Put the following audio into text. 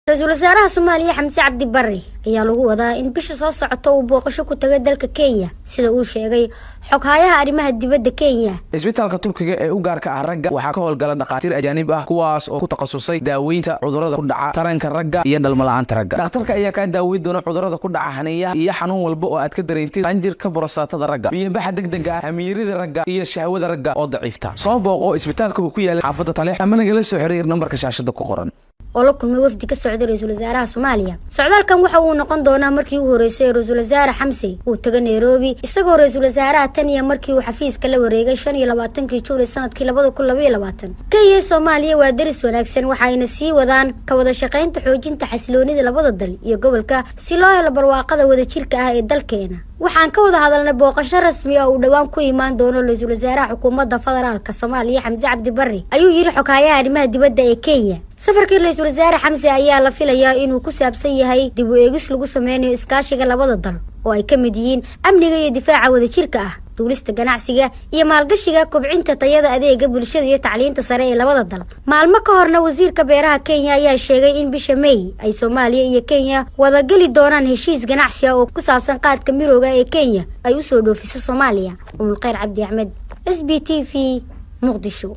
رئيسul wasaaraha Soomaaliya Xamse Cabdi Barre ayaa lagu wadaa in bisha soo socota uu booqasho ku tago dalka Kenya sida uu sheegay xoghayaha arrimaha dibadda Kenya. Isbitaalka Turkiga ee u gaarka ah ragga waxaa ka howlgala dhaqaatiir ajaanib ah kuwaas oo ku takhasusay daaweynta cudurrada ku dhaca taranka ragga iyo dhalmo la'aanta ragga. Dhakhtarka ayaa ka daaweyn doona cudurrada ku dhaca haniyaha iyo xanuun walba oo aad ka dareentid qanjirka borostatada ragga, biyo-baxa degdega ah, hamiirida ragga iyo shahwada ragga oo daciifta. Soo booqo isbitaalka ku yaala xaafadda Taleex ama nagala soo xiriir nambarka shaashada ku qoran. oo la kulmay wafdi ka socday raiisul wasaaraha Soomaaliya. Socdaalkan waxa uu noqon doonaa markii uu horeysay raiisul wasaare Xamse uu tago Nairobi isagoo raiisul wasaaraha tan iyo markii uu xafiiska la wareegay 25 July sanadkii 2022. Kenya Soomaaliya waa daris wanaagsan waxayna sii wadaan ka wada shaqaynta xoojinta xasiloonida labada dal iyo gobolka si loo helo barwaaqada wada jirka ah ee dalkeena. waxaan ka wada hadalnay booqasho rasmi ah oo dhawaan ku imaan doono raiisul wasaaraha xukuumadda federaalka Soomaaliya Xamse Cabdi Barre ayuu yiri xoghayaha arrimaha dibadda ee Kenya. safarkii raiisul wasaare Xamse ayaa la filayaa inuu ku saabsan yahay dib u eegis lagu sameeyo iskaashiga labada dal oo ay ka mid yihiin amniga iyo difaaca wada jirka ah, duulista ganacsiga iyo maalgashiga, kobcinta tayada adeega bulshada iyo tacliinta sare ee labada dal. maalmo ka horna wasiirka beeraha Kenya ayaa sheegay in bisha May ay Soomaaliya iyo Kenya wada gali doonaan heshiis ganacsi oo ku saabsan qaadka mirooga ee Kenya ay u soo dhoofiso Soomaaliya. Umul Khayr Cabdi Ahmed, SBTV, Muqdisho.